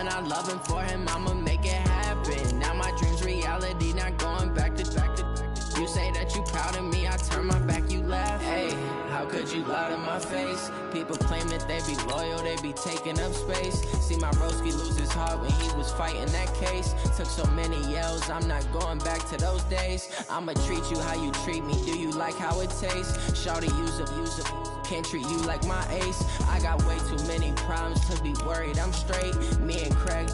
son, I love him, for him I'ma make it happen. Now my dream's reality, not going back to. You say that you proud of me, I turn my back, you laugh. Hey, how could you lie to my face? People claim that they be loyal, they be taking up space. See my broski lose his heart when he was fighting that case. Took so many yells, I'm not going back to those days. I'ma treat you how you treat me, do you like how it tastes? Shawty, use up, can't treat you like my ace. I got way too many problems to be worried, I'm straight. Me and Craig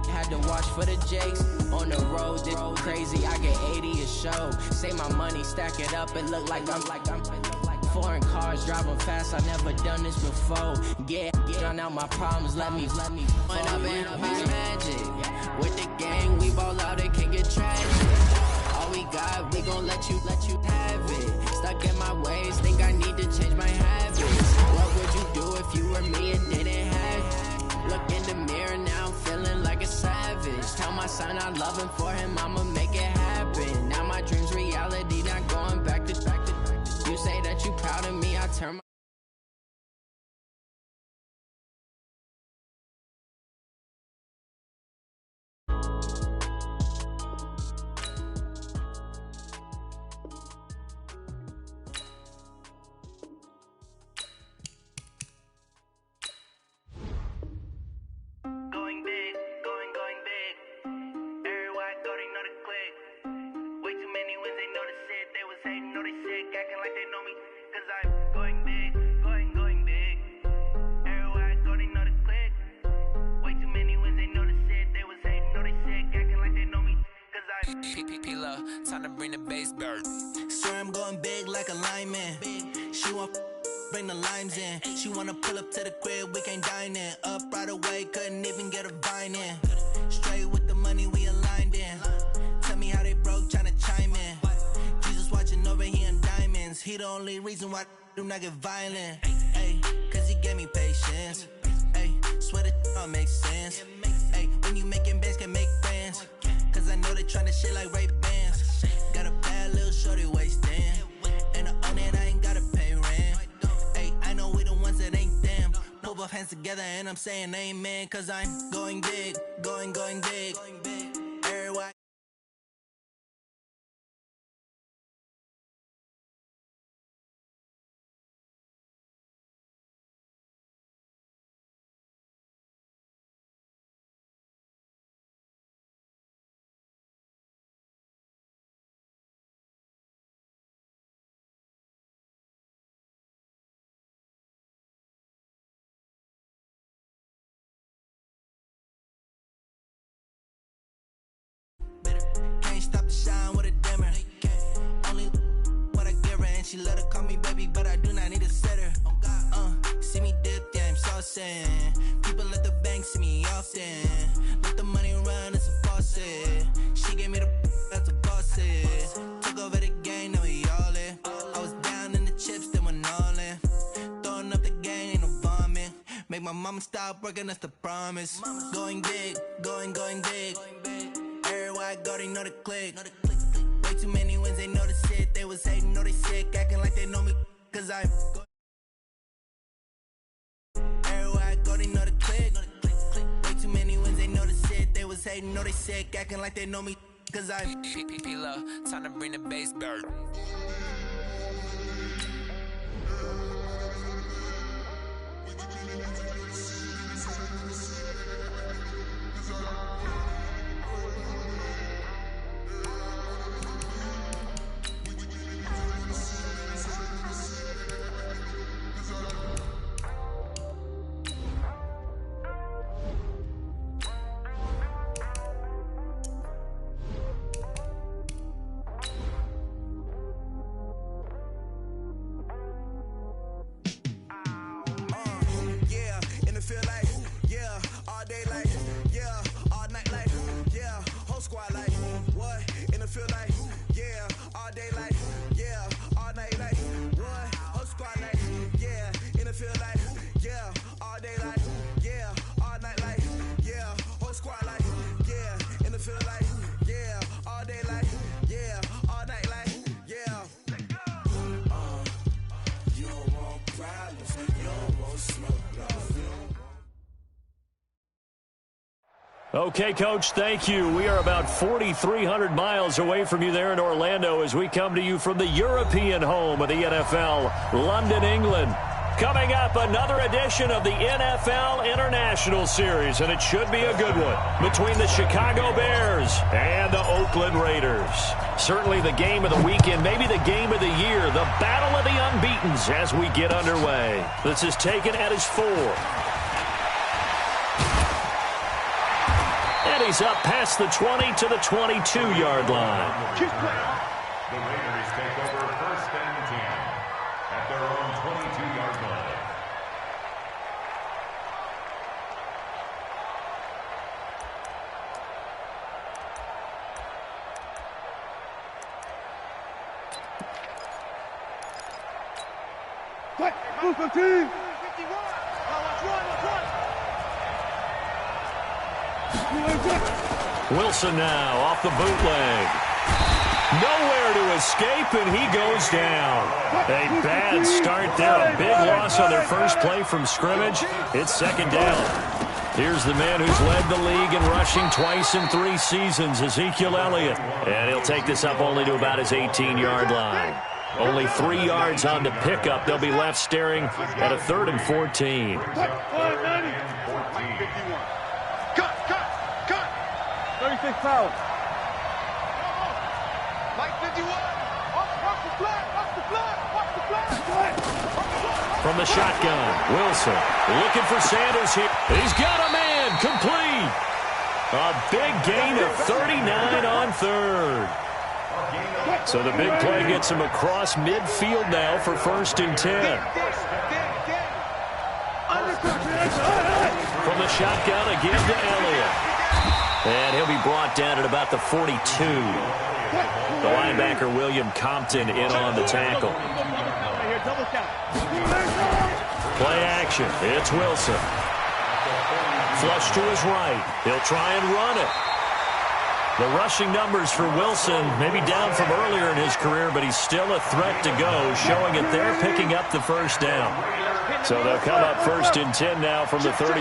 had to watch for the Jakes. On the road, it's crazy, I get 80 a show. Say my money, stack it up, it look like I'm foreign cars, driving fast, I never done this before. Get on out my problems, let me When I've been magic. With the gang, we ball out, it can get tragic. All we got, we gon' let you have it. Stuck in my ways, think I need to change my habits. What would you do if you were me and didn't have it? Look in the mirror now, I'm feeling like a savage. Tell my son I love him, for him I'ma make it happen. Now my dream's reality, not going back to. You say that you proud of me, I turn my. Time to bring the bass bird. Swear I'm going big like a lineman. She want bring the limes in. She wanna pull up to the crib, we can't dine in. Up right away, couldn't even get a vine in. Straight with the money we aligned in. Tell me how they broke, tryna chime in. Jesus watching over here in diamonds. He the only reason why I do not get violent. Ay, cause he gave me patience. Ay, swear that don't make sense. Ay, when you making bands, can make friends. Cause I know they tryna shit like Ray-Bans. Got a bad little shorty wasting. And I own it, I ain't gotta pay rent. Ay, I know we the ones that ain't them. Pull both hands together and I'm saying amen. Cause I'm going big, going big. Everywhere. Can't stop the shine with a dimmer. Only what I give her, and she let her call me baby, but I do not need a setter. See me dip, yeah, I'm saucing. People at the bank see me often. Let the money run, it's a faucet. She gave me the that's a boss it. Took over the game, now we all in. I was down in the chips, then went all in. Throwing up the game, ain't no vomit. Make my mama stop working, that's the promise. Going big, going big. Everywhere I go, they know the click. Way too many wins, they know the shit. They was hating, know they sick, acting like they know me. Cause I'm. Everywhere I go, they know the click. Way too many wins, they know the shit. They was hating, know they sick, acting like they know me. Cause I'm. Time to bring the bass bird. Okay, Coach, thank you. We are about 4,300 miles away from you there in Orlando as we come to you from the European home of the NFL, London, England. Coming up, another edition of the NFL International Series, and it should be a good one between the Chicago Bears and the Oakland Raiders. Certainly the game of the weekend, maybe the game of the year, the battle of the unbeatens as we get underway. This is taken at his 4. And he's up past the 20 to the 22-yard line. The Raiders take over 1st and 10 at their own 22-yard line. Wilson now off the bootleg. Nowhere to escape, and he goes down. A bad start there. A big loss on their first play from scrimmage. It's 2nd down. Here's the man who's led the league in rushing twice in 3 seasons, Ezekiel Elliott. And he'll take this up only to about his 18-yard line. Only 3 yards on the pickup. They'll be left staring at a 3rd and 14. Foul. From the shotgun, Wilson looking for Sanders here. He's got a man, complete. A big gain of 39 on 3rd. So the big play gets him across midfield now for 1st and 10. From the shotgun again to Elliott. And he'll be brought down at about the 42. The linebacker, William Compton, in on the tackle. Play action. It's Wilson. Flush to his right. He'll try and run it. The rushing numbers for Wilson maybe down from earlier in his career, but he's still a threat to go, showing that they're picking up the 1st down. So they'll come up 1st and 10 now from the 33.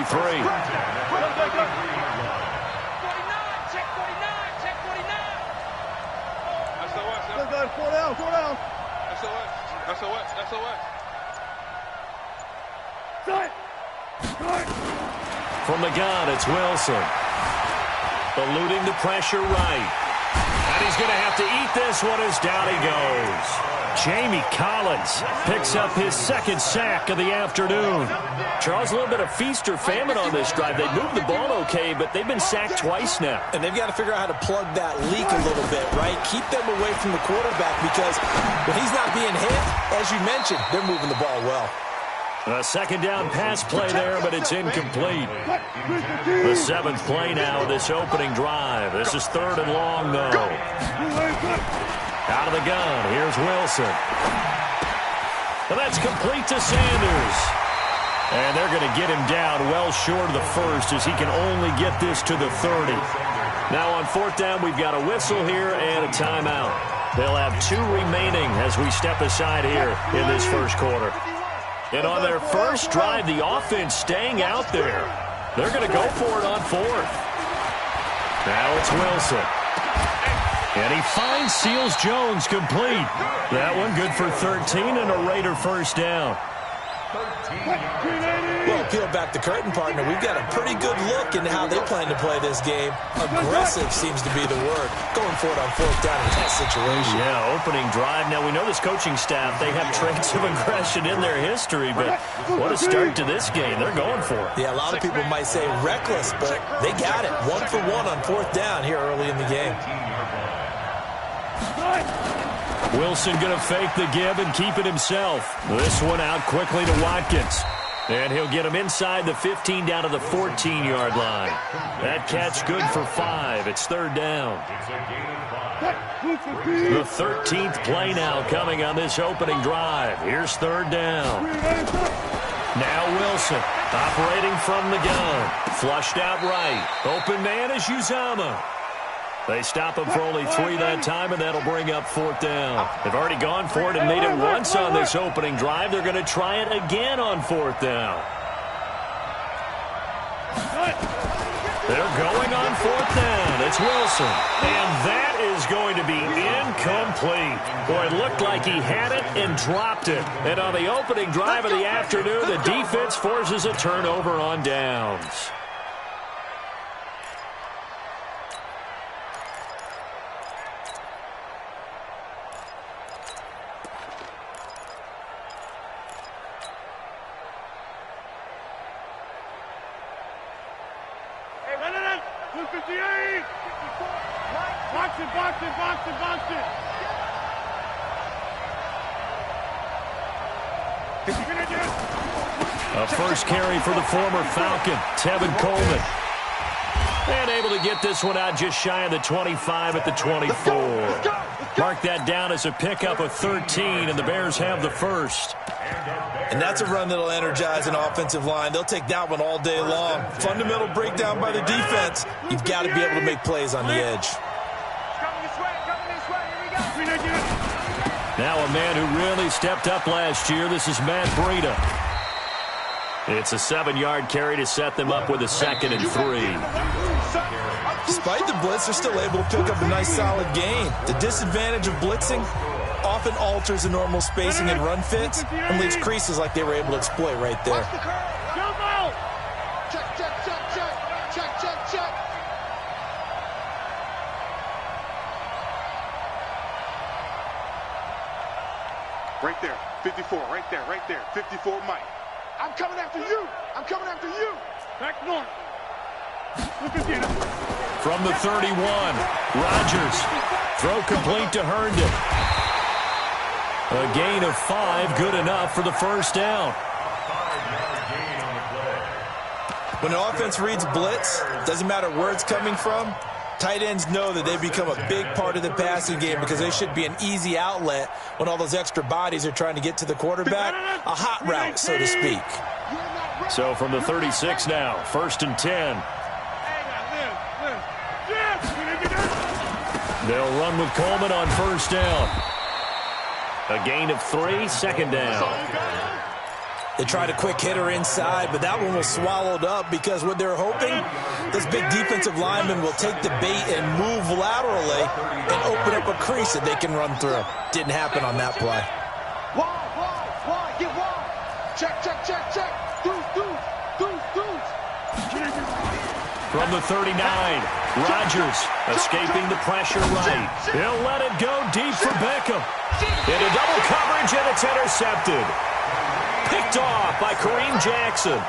From the gun, it's Wilson. Eluding the pressure right. And he's going to have to eat this one as down he goes. Jamie Collins picks up his 2nd sack of the afternoon. Charles, a little bit of feast or famine on this drive. They moved the ball okay, but they've been sacked twice now. And they've got to figure out how to plug that leak a little bit, right? Keep them away from the quarterback because when he's not being hit, as you mentioned, they're moving the ball well. A 2nd down pass play there, but it's incomplete. The 7th play now of this opening drive. This is 3rd and long, though. Out of the gun, here's Wilson. Well, that's complete to Sanders. And they're going to get him down well short of the 1st as he can only get this to the 30. Now on 4th down, we've got a whistle here and a timeout. They'll have 2 remaining as we step aside here in this 1st quarter. And on their first drive, the offense staying out there. They're going to go for it on 4th. Now it's Wilson. And he finds Seals-Jones complete. That one good for 13 and a Raider 1st down. Well, peel back the curtain, partner. We've got a pretty good look into how they plan to play this game. Aggressive seems to be the word. Going for it on 4th down in that situation. Yeah, opening drive. Now, we know this coaching staff, they have traits of aggression in their history, but what a start to this game. They're going for it. Yeah, a lot of people might say reckless, but they got it. 1 for 1 on 4th down here early in the game. Wilson going to fake the give and keep it himself. This one out quickly to Watkins. And he'll get him inside the 15 down to the 14-yard line. That catch good for 5. It's 3rd down. The 13th play now coming on this opening drive. Here's 3rd down. Now Wilson operating from the gun. Flushed out right. Open man is Uzama. They stop him for only 3 that time, and that'll bring up 4th down. They've already gone for it and made it once on this opening drive. They're going to try it again on 4th down. They're going on 4th down. It's Wilson. And that is going to be incomplete. Boy, it looked like he had it and dropped it. And on the opening drive of the afternoon, the defense forces a turnover on downs. A first carry for the former Falcon, Tevin Coleman. And able to get this one out just shy of the 25 at the 24. Mark that down as a pickup of 13, and the Bears have the first. And that's a run that'll energize an offensive line. They'll take that one all day long. Fundamental breakdown by the defense. You've got to be able to make plays on the edge. Now a man who really stepped up last year. This is Matt Breida. It's a 7-yard carry to set them up with a 2nd and 3. Despite the blitz, they're still able to pick up a nice solid gain. The disadvantage of blitzing often alters the normal spacing and run fits and leaves creases like they were able to exploit right there. Right there, 54, right there, 54, Mike. I'm coming after you. I'm coming after you. Back north. From the 31, Rodgers. Throw complete to Herndon. A gain of 5, good enough for the first down. When the offense reads blitz, doesn't matter where it's coming from, tight ends know that they've become a big part of the passing game because they should be an easy outlet when all those extra bodies are trying to get to the quarterback. A hot route, so to speak. So from the 36 now, 1st and 10. They'll run with Coleman on 1st down. A gain of 3, 2nd down. They tried a quick hitter inside, but that one was swallowed up because what they're hoping, this big defensive lineman will take the bait and move laterally and open up a crease that they can run through. Didn't happen on that play. Wide, get wide. Check. Deuce. From the 39, Rodgers escaping the pressure right. He'll let it go deep for Beckham. Into double coverage, and it's intercepted. Picked off by Kareem Jackson.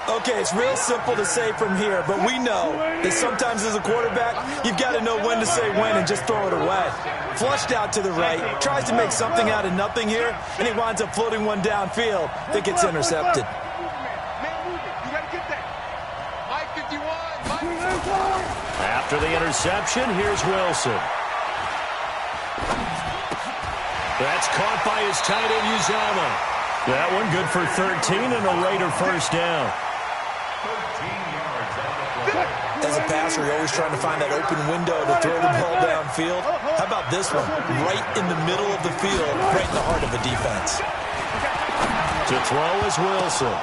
Okay, it's real simple to say from here, but we know that sometimes as a quarterback, you've got to know when to say when and just throw it away. Flushed out to the right, tries to make something out of nothing here, and he winds up floating one downfield that gets intercepted. After the interception, here's Wilson. That's caught by his tight end, Uzama. That one good for 13 and a Raider first down. As a passer, you're always trying to find that open window to throw the ball downfield. How about this one? Right in the middle of the field, right in the heart of the defense. To throw is Wilson.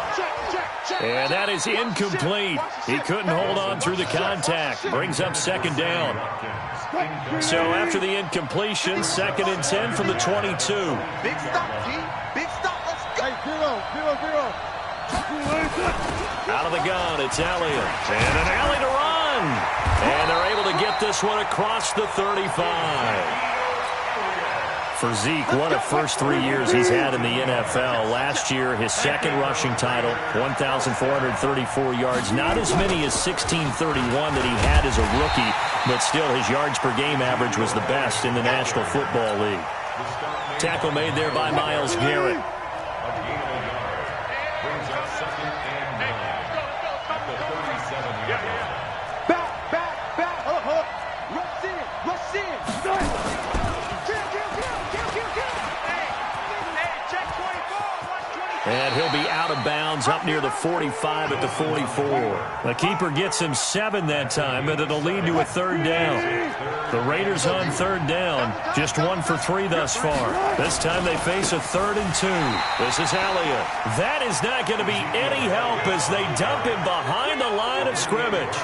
And that is incomplete. He couldn't hold on through the contact. Brings up 2nd down. So after the incompletion, 2nd and 10 from the 22. Big stop, G. Big stop. Let's go. Hey, 0. Out of the gun, it's Elliott. And an alley to run. And they're able to get this one across the 35. For Zeke, what a first 3 years he's had in the NFL. Last year, his 2nd rushing title, 1,434 yards. Not as many as 1,631 that he had as a rookie, but still his yards per game average was the best in the National Football League. Tackle made there by Myles Garrett. And he'll be out of bounds up near the 45 at the 44. The keeper gets him 7 that time, but it'll lead to a third down. The Raiders on third down, just 1 for 3 thus far. This time they face a 3rd and 2. This is Elliott. That is not going to be any help as they dump him behind the line of scrimmage.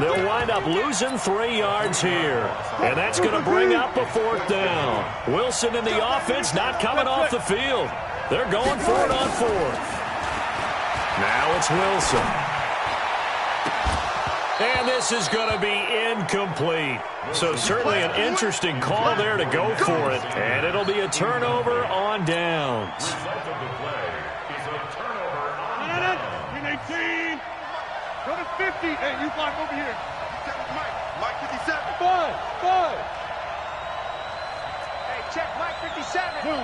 They'll wind up losing 3 yards here. And that's going to bring up a 4th down. Wilson and the offense not coming off the field. They're going for it on 4th. Now it's Wilson. And this is going to be incomplete. So certainly an interesting call there to go for it. And it'll be a turnover on downs. The result of the play is a turnover on downs. 18. Go to 50. Hey, you block over here. Mike 57. 5. Hey, check Mike 57. Boom.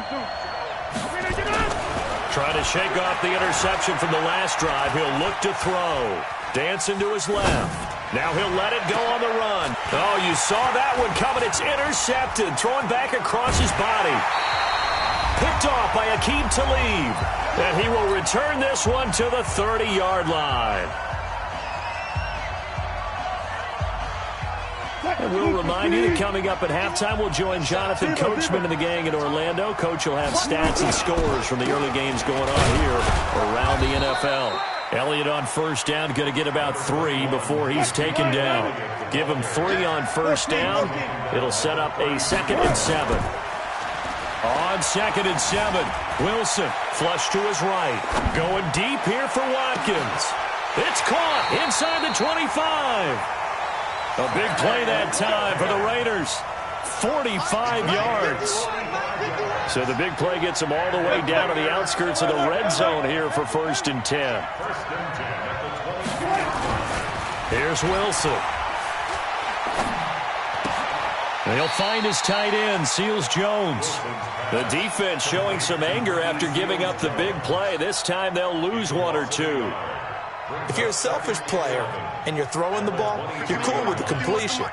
Trying to shake off the interception from the last drive. He'll look to throw. Dancing to his left. Now he'll let it go on the run. Oh, you saw that one coming. It's intercepted. Throwing back across his body. Picked off by Aqib Talib. And he will return this one to the 30-yard line. And we'll remind you that coming up at halftime, we'll join Jonathan Coachman and the gang in Orlando. Coach will have stats and scores from the early games going on here around the NFL. Elliott on first down, going to get about 3 before he's taken down. Give him 3 on first down. It'll set up a 2nd and 7. On 2nd and 7, Wilson flush to his right. Going deep here for Watkins. It's caught inside the 25. A big play that time for the Raiders. 45 yards. So the big play gets them all the way down to the outskirts of the red zone here for 1st and 10. Here's Wilson. And he'll find his tight end, Seals Jones. The defense showing some anger after giving up the big play. This time they'll lose 1 or 2. If you're a selfish player and you're throwing the ball, you're cool with the completion.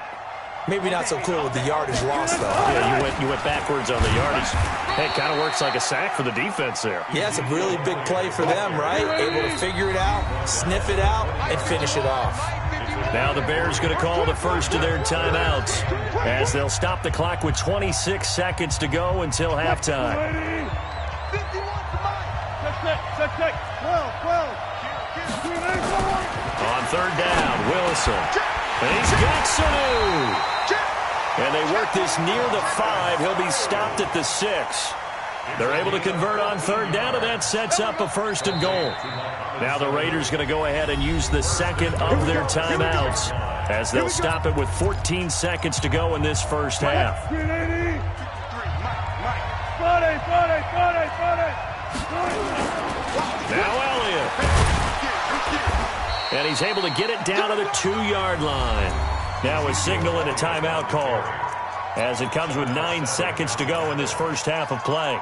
Maybe not so cool with the yardage loss, though. Yeah, you went backwards on the yardage. Hey, it kind of works like a sack for the defense there. Yeah, it's a really big play for them, right? Able to figure it out, sniff it out, and finish it off. Now the Bears going to call the first of their timeouts as they'll stop the clock with 26 seconds to go until halftime. 12. On third down, Wilson. And he's got Sanu. And they work this near the 5. He'll be stopped at the 6. They're able to convert on third down, and that sets up a 1st and goal. Now the Raiders going to go ahead and use the 2nd of their timeouts as they'll stop it with 14 seconds to go in this first half. Now Elliott. And he's able to get it down to the 2-yard line. Now a signal and a timeout call as it comes with 9 seconds to go in this first half of play.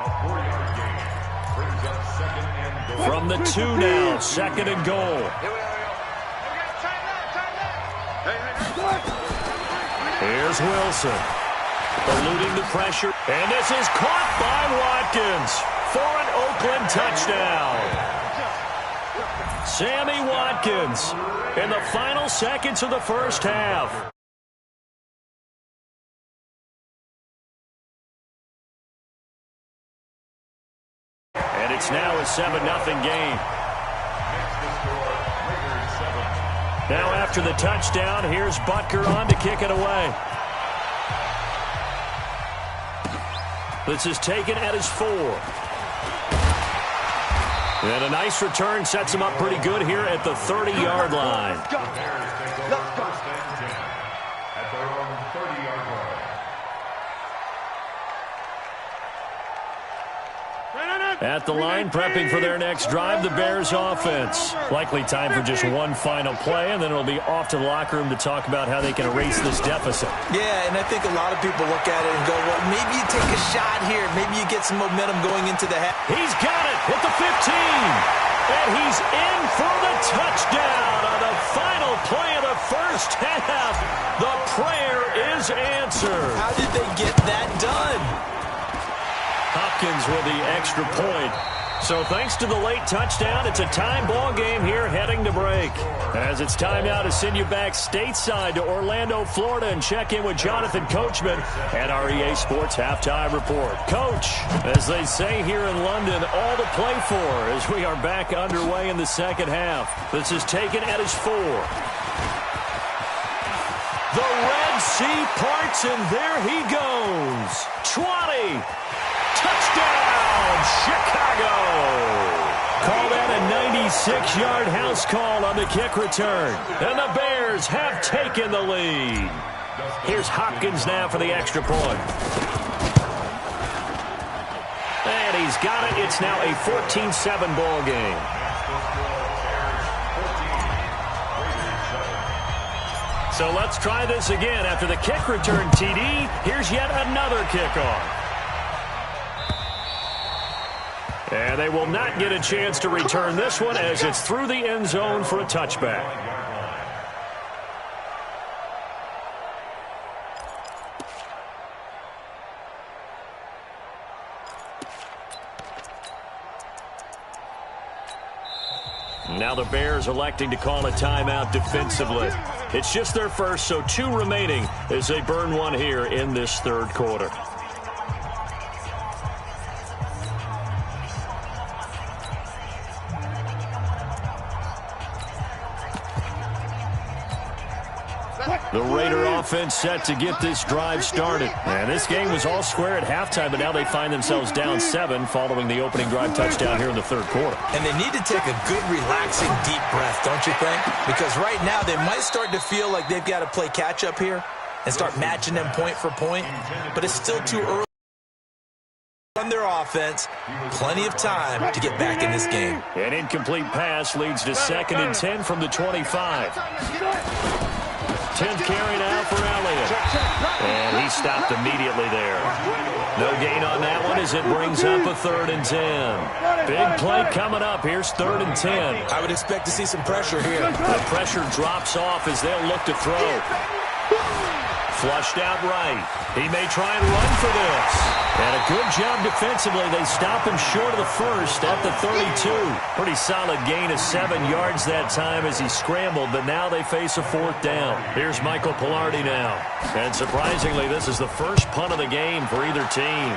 From the 2 now, 2nd and goal. Here's Wilson. Eluding the pressure. And this is caught by Watkins for an Oakland touchdown. Sammy Watkins in the final seconds of the first half. And it's now a 7-0 game. Now after the touchdown, here's Butker on to kick it away. This is taken at his 4. And a nice return sets him up pretty good here at the 30-yard line. Let's go. At their own 30-yard line. At the line, prepping for their next drive, the Bears offense. Likely time for just one final play, and then it'll be off to the locker room to talk about how they can erase this deficit. Yeah, and I think a lot of people look at it and go, well, maybe you take a shot here. Maybe you get some momentum going into the half. He's got it at the 15. And he's in for the touchdown on the final play of the first half. The prayer is answered. How did they get that done? Hopkins with the extra point. So thanks to the late touchdown, it's a tie ball game here heading to break. As it's time now to send you back stateside to Orlando, Florida, and check in with Jonathan Coachman at our EA Sports Halftime Report. Coach, as they say here in London, all to play for as we are back underway in the second half. This is taken at his 4. The Red Sea parts, and there he goes. 20. Touchdown, Chicago. Call that a 96-yard house call on the kick return. And the Bears have taken the lead. Here's Hopkins now for the extra point. And he's got it. It's now a 14-7 ball game. So let's try this again. After the kick return, TD, here's yet another kickoff. And they will not get a chance to return this one as it's through the end zone for a touchback. Now the Bears electing to call a timeout defensively. It's just their first, so 2 remaining as they burn one here in this third quarter. The Raider offense set to get this drive started. And this game was all square at halftime, but now they find themselves down 7 following the opening drive touchdown here in the third quarter. And they need to take a good, relaxing, deep breath, don't you think? Because right now they might start to feel like they've got to play catch-up here and start matching them point for point. But it's still too early on their offense. Plenty of time to get back in this game. An incomplete pass leads to 2nd and 10 from the 25. 10th carry now for Elliott. And he stopped immediately there. No gain on that one as it brings up a 3rd and 10. Big play coming up. Here's 3rd and 10. I would expect to see some pressure here. The pressure drops off as they'll look to throw. Flushed out right. He may try and run for this. And a good job defensively. They stop him short of the first at the 32. Pretty solid gain of 7 yards that time as he scrambled, but now they face a 4th down. Here's Michael Pilardi now. And surprisingly, this is the first punt of the game for either team.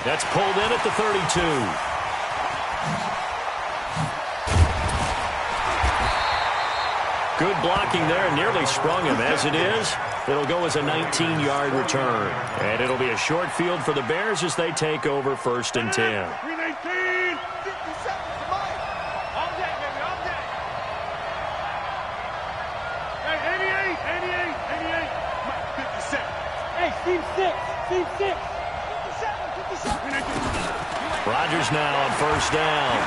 That's pulled in at the 32. Good blocking there, nearly sprung him. As it is, it'll go as a 19-yard return. And it'll be a short field for the Bears as they take over 1st and 10. 319. 57 to Mike. All day, baby, all day. Hey, 88. Mike, 57. Hey, Steve 6. 57. 57. Rodgers now on 1st down.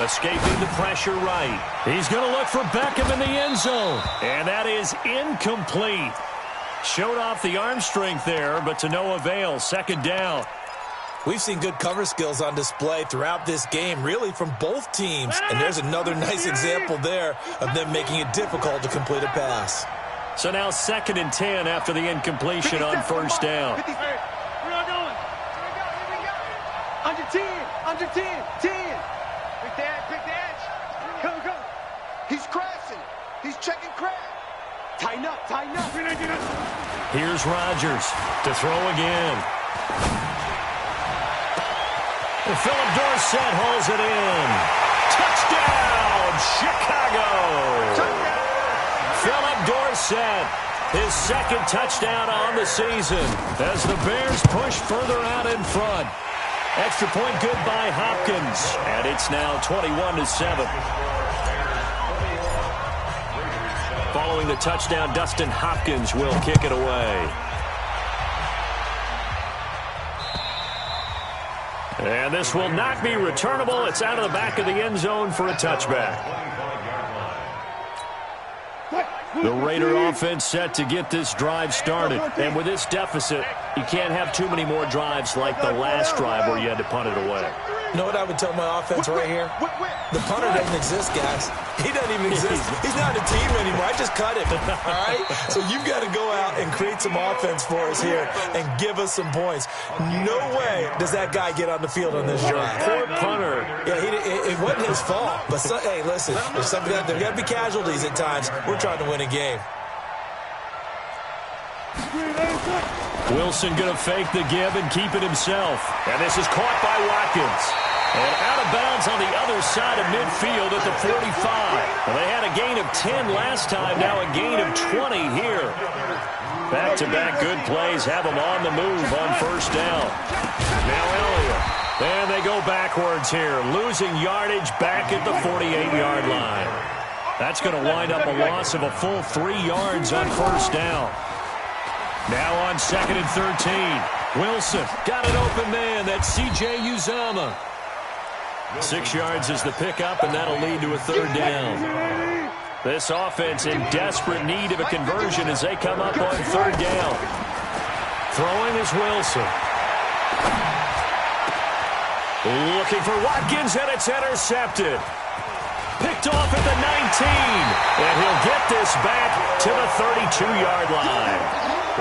Escaping the pressure right. He's going to look for Beckham in the end zone. And that is incomplete. Showed off the arm strength there, but to no avail. 2nd down. We've seen good cover skills on display throughout this game, really from both teams. And there's another nice example there of them making it difficult to complete a pass. So now 2nd and 10 after the incompletion on 1st down. Hey, we're not going. Here we go. Under 10. 10. Pick the edge. Go. He's crashing. He's checking crash. Tighten up. Here's Rodgers to throw again. And Philip Dorsett holds it in. Touchdown, Chicago. Philip Dorsett, his 2nd touchdown on the season as the Bears push further out in front. Extra point good by Hopkins, and it's now 21-7. Following the touchdown, Dustin Hopkins will kick it away. And this will not be returnable. It's out of the back of the end zone for a touchback. The Raider offense set to get this drive started. And with this deficit, you can't have too many more drives like the last drive where you had to punt it away. You know what I would tell my offense right here? The punter doesn't exist, guys. He doesn't even exist. He's not a team anymore. I just cut him, all right? So you've got to go out and create some offense for us here and give us some points. No way does that guy get on the field on this drive. Poor punter. Yeah, it wasn't his fault. But, hey, listen, there's got to be casualties at times. We're trying to win a game. Wilson going to fake the give and keep it himself. And this is caught by Watkins. And out of bounds on the other side of midfield at the 45. Well, they had a gain of 10 last time, now a gain of 20 here. Back-to-back good plays have them on the move on first down. Now Elliott. And they go backwards here, losing yardage back at the 48-yard line. That's going to wind up a loss of a full 3 yards on first down. Now on 2nd and 13. Wilson got an open man. That's C.J. Uzama. 6 yards is the pickup, and that'll lead to a 3rd down. This offense in desperate need of a conversion as they come up on 3rd down. Throwing is Wilson. Looking for Watkins, and it's intercepted. Picked off at the 19, and he'll get this back to the 32-yard line.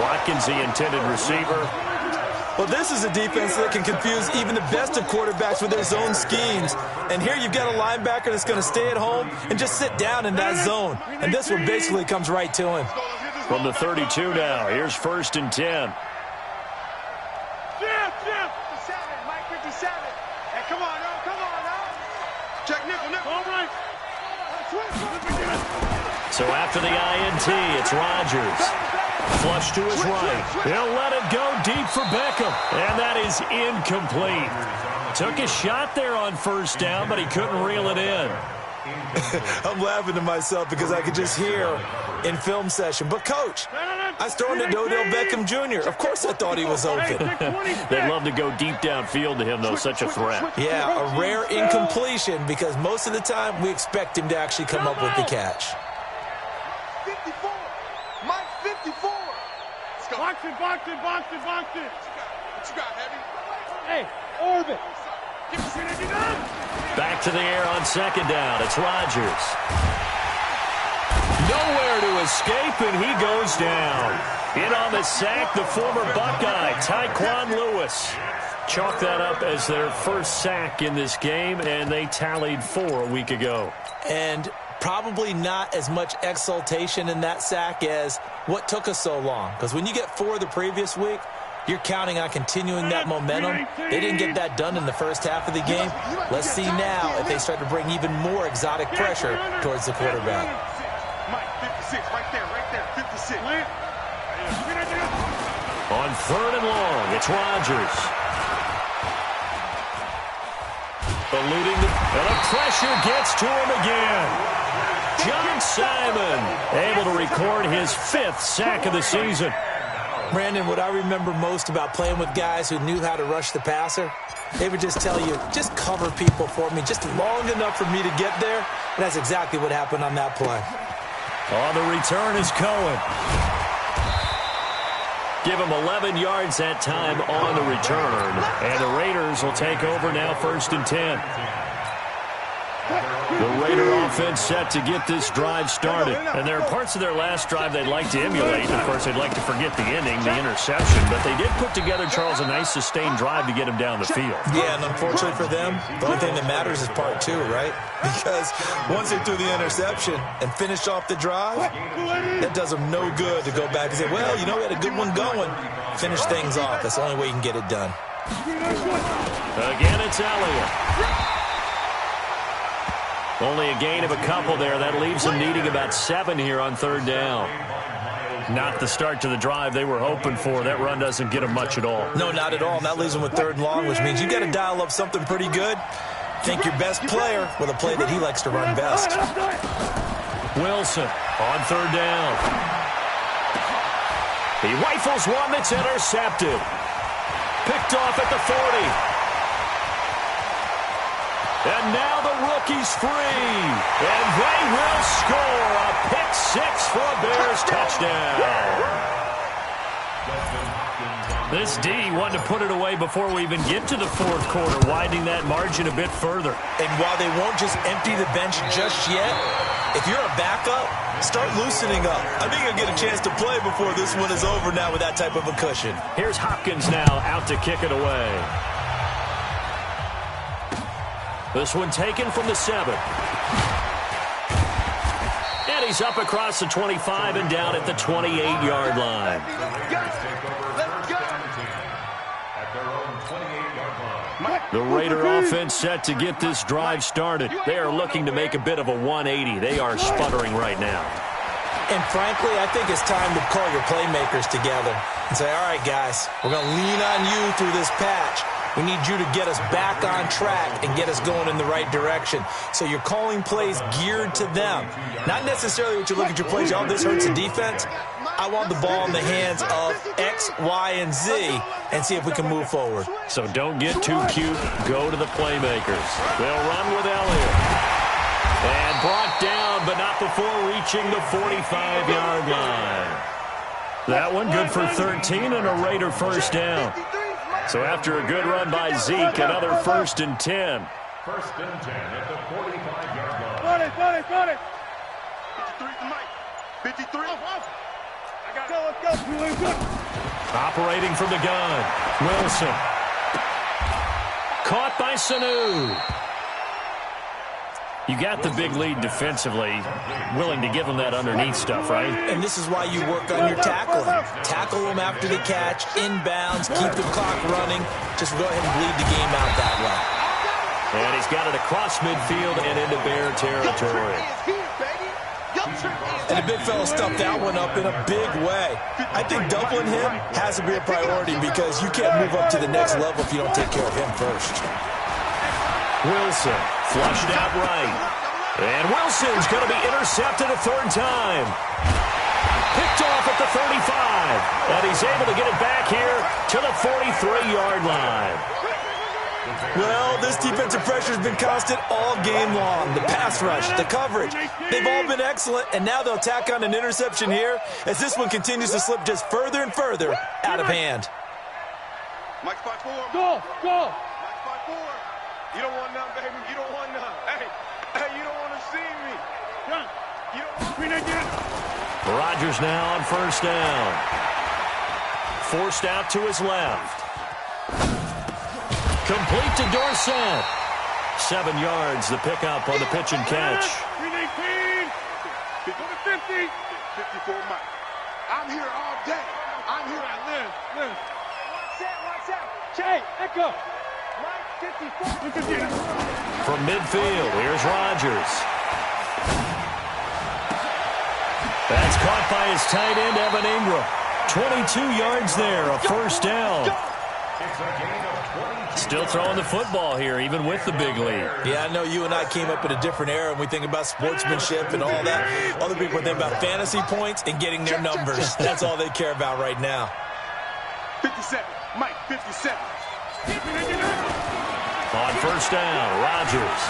Watkins, the intended receiver. Well, this is a defense that can confuse even the best of quarterbacks with their zone schemes. And here you've got a linebacker that's going to stay at home and just sit down in that zone. And this one basically comes right to him. From the 32 now, here's 1st and 10. Jim! 57, Mike 57. Hey, come on, no, come on, no. Check nickel. All right. So after the INT, it's Rodgers. Flush to his right. He'll let it go deep for Beckham. And that is incomplete. Took a shot there on first down, but he couldn't reel it in. I'm laughing to myself because I could just hear in film session. But, Coach, I was throwing to Odell Beckham Jr. Of course I thought he was open. They'd love to go deep downfield to him, though. Such a threat. Yeah, a rare incompletion because most of the time we expect him to actually come up with the catch. 54. Mike 54. Let's go. Box it. What you got, Heavy? Hey, orbit. Back to the air on 2nd down. It's Rodgers. Nowhere to escape, and he goes down. In on the sack, the former Buckeye, Tyquan Lewis. Chalk that up as their first sack in this game, and they tallied 4 a week ago. And probably not as much exultation in that sack as what took us so long. Because when you get 4 the previous week, you're counting on continuing that momentum. They didn't get that done in the first half of the game. Let's see now if they start to bring even more exotic pressure towards the quarterback. Mike 56, right there, 56. On 3rd and long, it's Rodgers. Eluding and the pressure gets to him again. John Simon able to record his 5th sack of the season. Brandon, what I remember most about playing with guys who knew how to rush the passer, they would just tell you, just cover people for me, just long enough for me to get there. And that's exactly what happened on that play. On the return is Cohen. Give him 11 yards that time on the return. And the Raiders will take over now 1st and 10. The Raider offense set to get this drive started. And there are parts of their last drive they'd like to emulate. Of course, they'd like to forget the ending, the interception. But they did put together, Charles, a nice sustained drive to get him down the field. Yeah, and unfortunately for them, the only thing that matters is part 2, right? Because once they threw the interception and finished off the drive, that does them no good to go back and say, well, you know, we had a good one going. Finish things off. That's the only way you can get it done. Again, it's Elliott. Only a gain of a couple there. That leaves them needing about 7 here on 3rd down. Not the start to the drive they were hoping for. That run doesn't get them much at all. No, not at all. And that leaves them with 3rd and long, which means you got to dial up something pretty good. Think your best player with a play that he likes to run best. Wilson on 3rd down. He rifles one that's intercepted. Picked off at the 40. And now the rookie's free. And they will score a pick 6 for a Bears touchdown. This D wanted to put it away before we even get to the fourth quarter, widening that margin a bit further. And while they won't just empty the bench just yet, if you're a backup, start loosening up. I think you'll get a chance to play before this one is over now with that type of a cushion. Here's Hopkins now out to kick it away. This one taken from the 7. And he's up across the 25 and down at the 28-yard line. The Raider offense set to get this drive started. They are looking to make a bit of a 180. They are sputtering right now. And frankly, I think it's time to call your playmakers together and say, all right, guys, we're going to lean on you through this patch. We need you to get us back on track and get us going in the right direction. So you're calling plays geared to them. Not necessarily what you look at your plays, oh, this hurts the defense. I want the ball in the hands of X, Y, and Z and see if we can move forward. So don't get too cute. Go to the playmakers. They'll run with Elliott. And brought down, but not before reaching the 45-yard line. That one good for 13 and a Raider first down. So after a good run by Zeke, another 1st and 10. 1st and 10 at the 45-yard line. Got it. 53 to Mike. 53. I got it. Let's go. Operating from the gun. Wilson. Caught by Sanu. You got the big lead defensively, willing to give them that underneath stuff, right? And this is why you work on your tackling. Tackle them after the catch, inbounds, keep the clock running. Just go ahead and bleed the game out that way. And he's got it across midfield and into Bear territory. And the big fella stuffed that one up in a big way. I think doubling him has to be a priority because you can't move up to the next level if you don't take care of him first. Wilson flushed out right. And Wilson's going to be intercepted a 3rd time. Picked off at the 35. And he's able to get it back here to the 43-yard line. Well, this defensive pressure has been constant all game long. The pass rush, the coverage, they've all been excellent, and now they'll tack on an interception here as this one continues to slip just further and further out of hand. Mike spot 4. Go. Mike spot 4. You don't want none, baby. You don't want none. Hey, you don't want to see me. You don't want Rodgers now on 1st down. Forced out to his left. Complete to Dorsett. 7 yards, the pickup on the pitch and catch. 319. 50. 54 Mike. I'm here all day. I'm here at live. Watch out. Jay, echo. Mike 54. From midfield, here's Rodgers. That's caught by his tight end, Evan Ingram. 22 yards there, a 1st down. It's a gain of 22. Still throwing the football here, even with the big lead. Yeah, I know you and I came up in a different era and we think about sportsmanship and all that. Other people think about fantasy points and getting their numbers. That's all they care about right now. 57. Mike 57. On 1st down, Rodgers.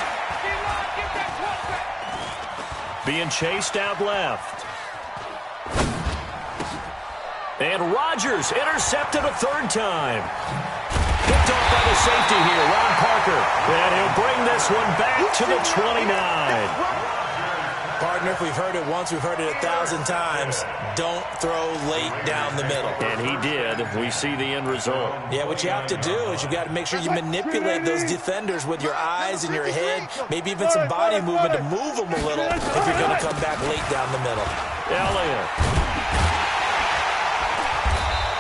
Being chased out left. And Rodgers intercepted a 3rd time. Picked off by the safety here, Ron Parker. And he'll bring this one back to the 29. Partner, if we've heard it once, we've heard it 1,000 times. Don't throw late down the middle. And he did. We see the end result. Yeah, what you have to do is you got to make sure you manipulate those defenders with your eyes and your head, maybe even some body movement to move them a little if you're going to come back late down the middle. Elliott.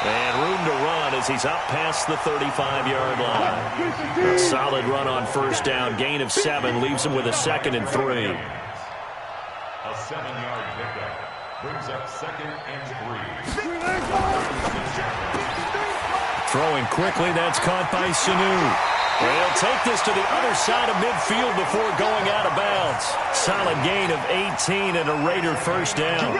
And room to run as he's up past the 35-yard line. A solid run on 1st down. Gain of 7 leaves him with a 2nd and 3. A 7-yard pickup brings up 2nd and 3. Throwing quickly, that's caught by Sanu. They'll take this to the other side of midfield before going out of bounds. Solid gain of 18 and a Raider 1st down.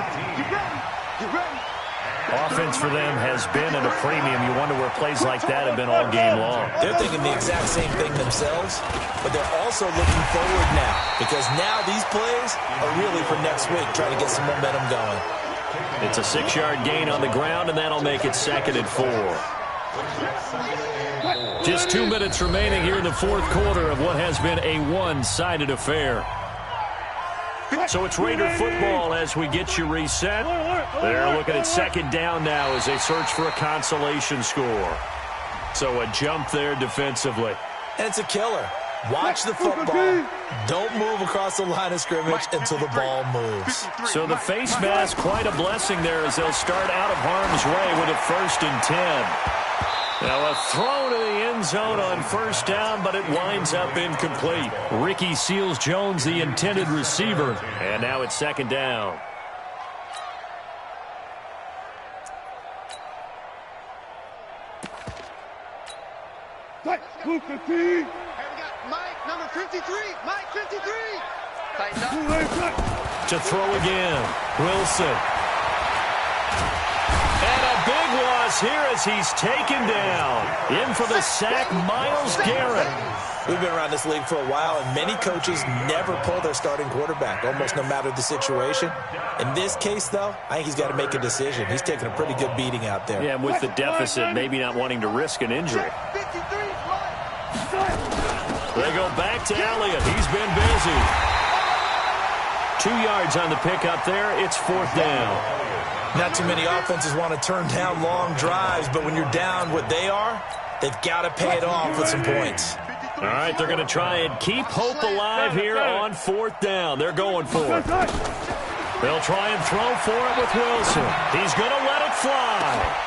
Offense for them has been at a premium. You wonder where plays like that have been all game long. They're thinking the exact same thing themselves, but they're also looking forward now because now these plays are really for next week, trying to get some momentum going. It's a 6-yard gain on the ground, and that'll make it 2nd and 4. Just 2 minutes remaining here in the fourth quarter of what has been a one-sided affair. So it's Raider football as we get you reset. They're looking at second down now as they search for a consolation score. So a jump there defensively. And it's a killer. Watch the football. Don't move across the line of scrimmage until the ball moves. So the face mask, quite a blessing there as they'll start out of harm's way with a 1st and 10. Now a throw to the end zone on first down, but it winds up incomplete. Ricky Seals-Jones, the intended receiver, and now it's second down. Hey, we got Mike, number 53. Mike, 53. Tighten up. To throw again, Wilson. And a big loss here as he's taken down. In for the sack, Myles Garrett. We've been around this league for a while, and many coaches never pull their starting quarterback, almost no matter the situation. In this case, though, I think he's got to make a decision. He's taking a pretty good beating out there. Yeah, with the deficit, maybe not wanting to risk an injury. They go back to Elliott. He's been busy. 2 yards on the pickup there. It's fourth down. Not too many offenses want to turn down long drives, but when you're down what they are, they've got to pay it off with some points. All right, they're going to try and keep hope alive here on fourth down. They're going for it. They'll try and throw for it with Wilson. He's going to let it fly.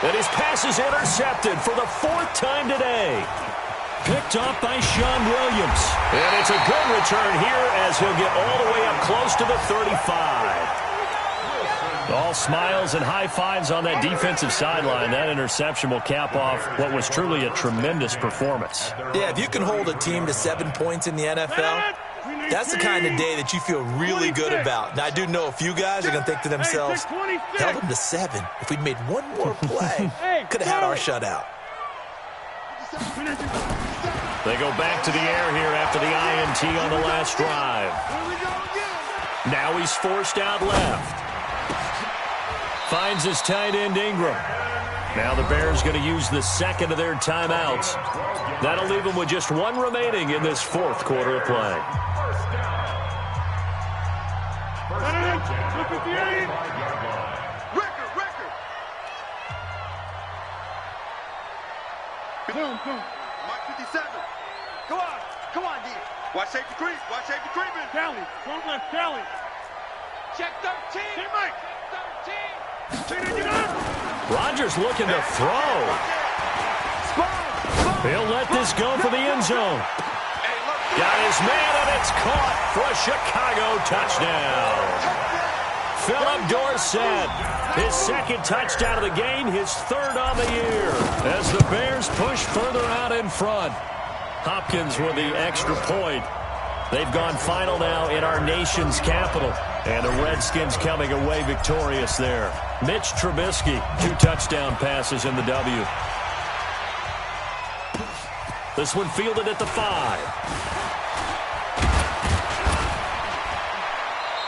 And his pass is intercepted for the 4th time today. Picked up by Sean Williams. And it's a good return here as he'll get all the way up close to the 35. All smiles and high fives on that defensive sideline. That interception will cap off what was truly a tremendous performance. Yeah, if you can hold a team to 7 points in the NFL, that's the kind of day that you feel really good about. Now, I do know a few guys are going to think to themselves, held them to 7. If we'd made one more play, could have had our shutout. They go back to the air here after the INT on the last drive. Now he's forced out left. Finds his tight end Ingram. Now the Bears going to use the second of their timeouts. That'll leave them with just 1 remaining in this fourth quarter of play. Mike 57. Come on, D. Watch safety creep. Watch safety creeping. Cali, front left, Cali. Check 13. Hey, Mike. 13. Rodgers looking to throw. He'll let this go for the end zone. Got his man, and it's caught for a Chicago touchdown. Philip Dorsett, his 2nd touchdown of the game, his 3rd on the year. As the Bears push further out in front. Hopkins with the extra point. They've gone final now in our nation's capital. And the Redskins coming away victorious there. Mitch Trubisky, 2 touchdown passes in the W. This one fielded at the 5.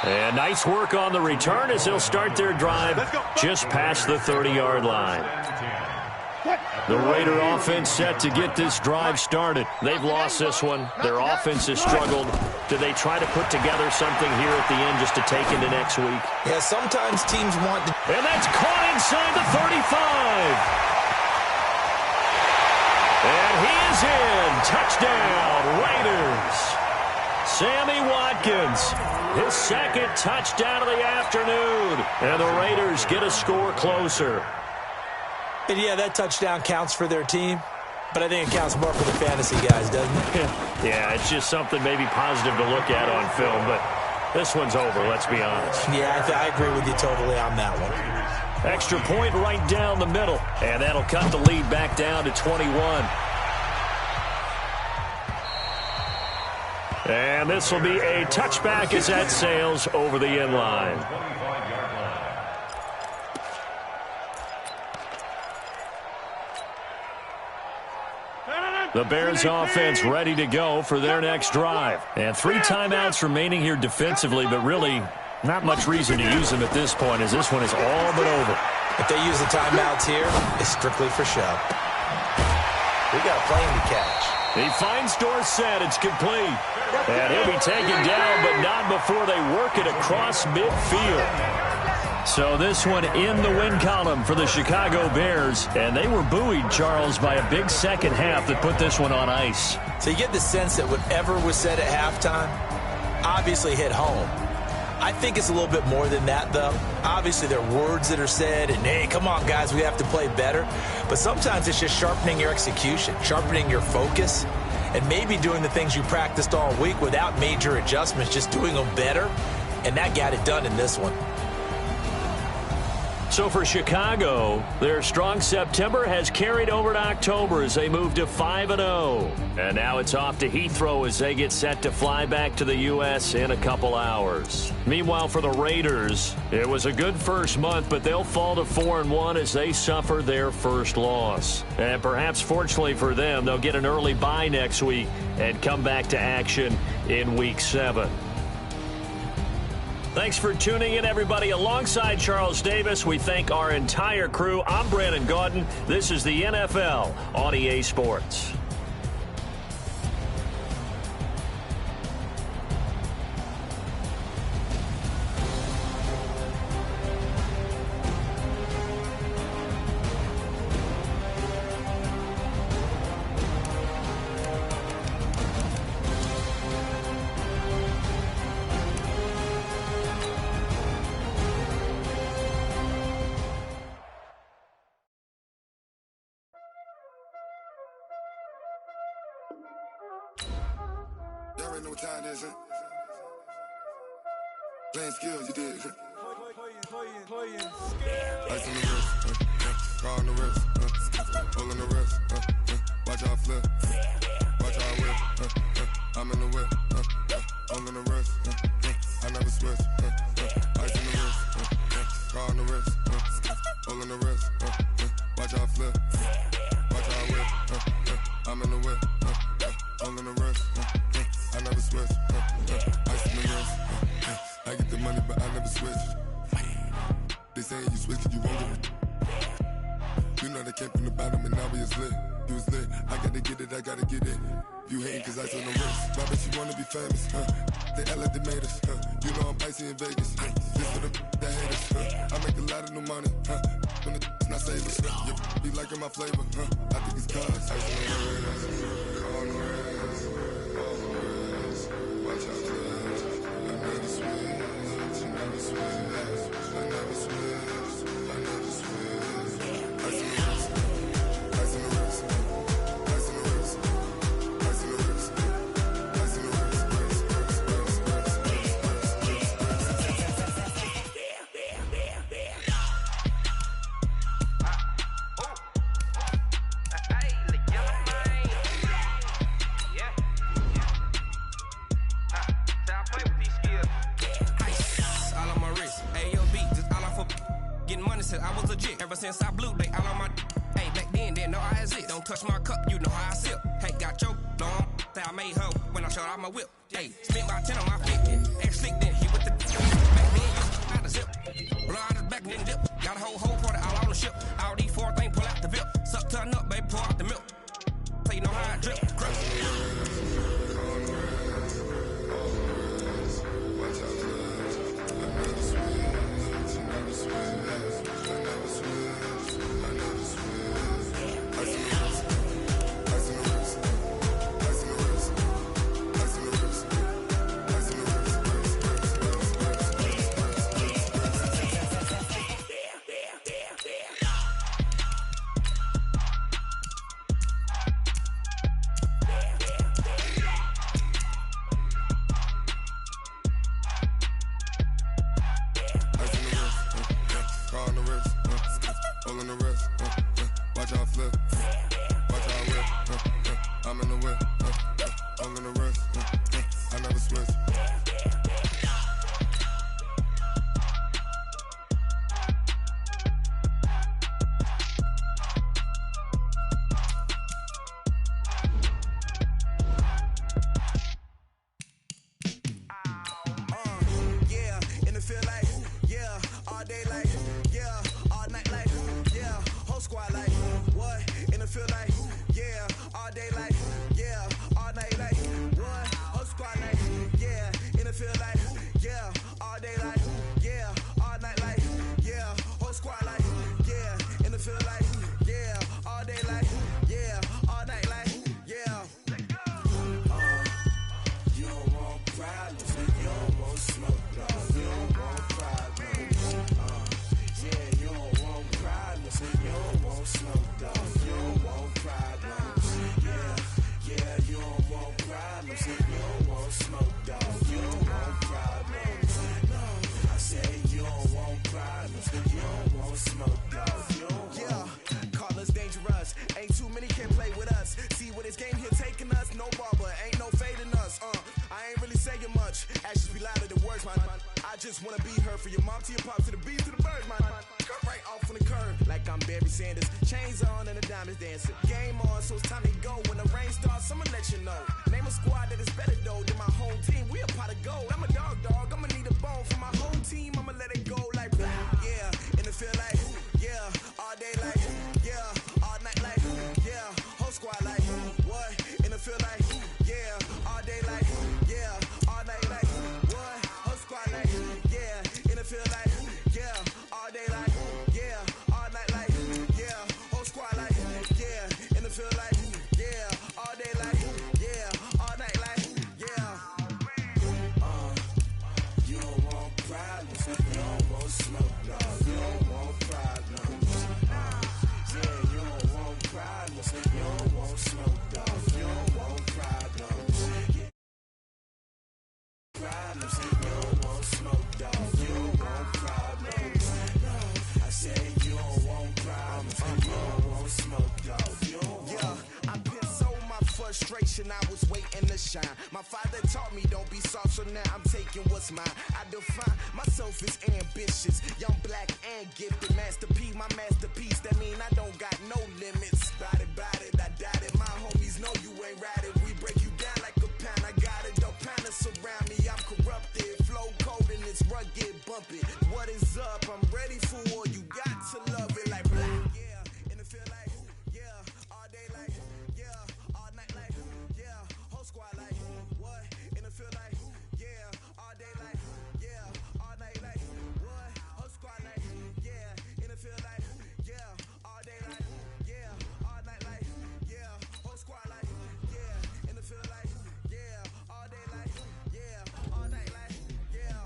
And nice work on the return as they'll start their drive just past the 30-yard line. The Raider offense set to get this drive started. They've lost this one. Their offense has struggled. Do they try to put together something here at the end just to take into next week? Yeah, sometimes teams want to... And that's caught inside the 35. And he is in. Touchdown, Raiders. Sammy Watkins, his 2nd touchdown of the afternoon. And the Raiders get a score closer. And yeah, that touchdown counts for their team, but I think it counts more for the fantasy guys, doesn't it? Yeah, it's just something maybe positive to look at on film, but this one's over, let's be honest. Yeah, I agree with you totally on that one. Extra point right down the middle, and that'll cut the lead back down to 21. And this will be a touchback as that sails over the end line. The Bears offense ready to go for their next drive. And 3 timeouts remaining here defensively, but really not much reason to use them at this point as this one is all but over. If they use the timeouts here, it's strictly for show. We got a plane to catch. He finds Dorsett. It's complete. And he'll be taken down, but not before they work it across midfield. So this one in the win column for the Chicago Bears. And they were buoyed, Charles, by a big second half that put this one on ice. So you get the sense that whatever was said at halftime obviously hit home. I think it's a little bit more than that, though. Obviously, there are words that are said, and, hey, come on, guys, we have to play better. But sometimes it's just sharpening your execution, sharpening your focus, and maybe doing the things you practiced all week without major adjustments, just doing them better. And that got it done in this one. So for Chicago, their strong September has carried over to October as they move to 5-0. And now it's off to Heathrow as they get set to fly back to the U.S. in a couple hours. Meanwhile, for the Raiders, it was a good first month, but they'll fall to 4-1 as they suffer their first loss. And perhaps fortunately for them, they'll get an early bye next week and come back to action in Week 7. Thanks for tuning in, everybody. Alongside Charles Davis, we thank our entire crew. I'm Brandon Gaudin. This is the NFL on EA Sports. Y'all already know what time it is, huh? Playing skills, you did. Playing skills. Ice on the wrist, car on the wrist, pull on the wrist, watch how I flip, watch how I whip, I'm in the whip, all on the wrist, I never switch, ice on the wrist, car on the wrist, pull on the wrist, watch how I flip, watch how I whip, I'm in the whip, all on the wrist, I never switch, ice on the wrist, I get the money but I never switch. They saying you switch and you won't get it. You know they came from the bottom and now we is lit. You was lit, I gotta get it, I gotta get it. You hating cause ice on the wrist. Why bet you wanna be famous, They act like they made us, You know I'm icy in Vegas, Just for the that hate us, I make a lot of new money, When it's not savers, You be liking my flavor, I think it's cause ice on the wrist, on the wrist, on the wrist. Watch out, cause I never switch, I never switch, I never switch, I never switch. Ice on the wrist, ice on the wrist, ice on the wrist, ice on the wrist, ice on the wrist, I was legit. Ever since I blew, they all on my hey, back then, didn't know I exist. Don't touch my cup, you know how I sip. Hey, got choked on, say I made her when I showed out my whip. Hey, spent my 10 on my fit. Ex slick then, he with the back then, you out the zip. Blow out his back, then dip. Got a whole party all on the ship. All these four things, pull out the VIP. Suck, turn up, baby, pour out the milk. So you know how I drip. Crush. Feel like, yeah, all day like, yeah, all night like, feel like, yeah, all day like, yeah, all night like, what? Whole squad like, yeah, in the feel like, yeah, all day like, yeah, all night like, yeah, whole squad like, yeah, in the feel like, yeah, all day like, yeah, all night like, yeah. You don't want problems, you don't want smoke, dog. You don't want problems. Yeah, you don't want problems, you don't want smoke, dog. You don't want problems. Yeah, you don't want problems, you don't want smoke, dog. You don't want problems. I said you don't want problems, you don't want smoke, dog. You don't want. Call us dangerous, ain't too many can play with us. See what this game here taking us, no barber, ain't no fading us. I ain't really saying much, actions be louder than words, man. I just wanna be heard, for your mom to your pop, to the beat, to the birds, man. Cut right off on the curb, like I'm Barry Sanders. Chains on and the diamonds dancing. Game on, so it's time to go. When the rain starts, I'ma let you know. Name a squad that is better though than my home team. We a pot of gold. I'm a dog, I'ma need a bone for my whole team. I'ma let it go like, yeah, and it feel like, yeah, all day like, yeah, all night like, yeah, whole squad like, what? And it feel like, yeah, all day like, yeah, all night like, what? Whole squad like, yeah, and it feel like, yeah, all day like, yeah, all night like, yeah, whole squad like, yeah, and it feel like, yeah, all day like, yeah, all night like, yeah. You don't want problems, you don't want smoke, dog. You don't want problems. Yeah, you don't want problems, you don't want smoke, dog. You don't want problems. Yeah. Problems, you don't want smoke, dog. You don't want problems. I said you don't want problems, you don't want smoke, dog. You don't want. Yeah, I pissed so my frustration, I was waiting to shine. My father taught me don't be soft, so now I'm taking what's mine. I define myself as ambitious, young, black, and gifted. Master P, my masterpiece. That mean I don't got no limits. Bout it, I doubt it. My homies know you ain't ride it. We break you down like a pound. I got it, don't pound it surround me. I'm corrupted, flow cold and it's rugged, bump it. What is up? I'm ready for war. You got to love it like black. Yeah, and it feel like, yeah, all day like, yeah, all night like, yeah, whole squad like, what? And it feel like, yeah, all day like, yeah, all night like, what? Whole squad like, yeah, and it feel like, yeah, all day like, yeah, all night like, yeah, whole squad like, yeah, and it feel like, yeah, all day like, yeah, all night like, yeah.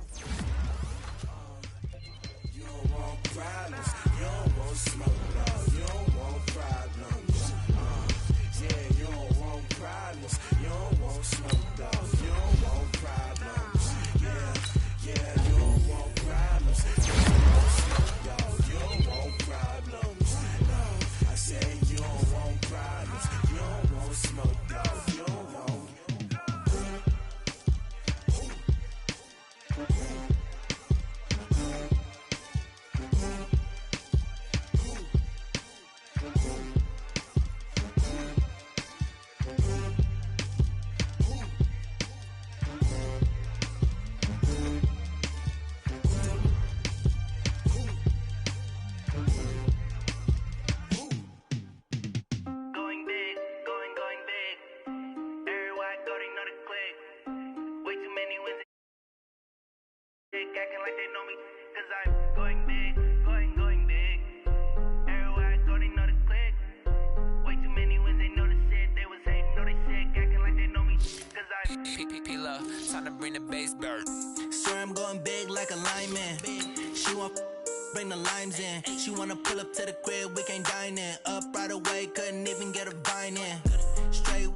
You don't want problems, you don't want smoke, dog. You don't want problems. Yeah, you don't want problems, you don't want smoke, dog. You don't want problems. Yeah, you don't want problems, you don't want smoke, dog. You don't want problems. I said you don't want problems, you don't want smoke, dog. You don't want. Going big, going big. Everywhere I go, they know the click. Way too many wins. Acting like they know me, cause I'm going big, going big. Everywhere I go, they know the click. Way too many wins, they know the shit. They was hating, know they sick, acting like they know me, cause I'm P-P-P-Love, time to bring the bass bird. Swear I'm going big like a lineman. She want bring the limes in. She wanna pull up to the crib, we can't dine in. Up right away, couldn't even get a vine in. Straight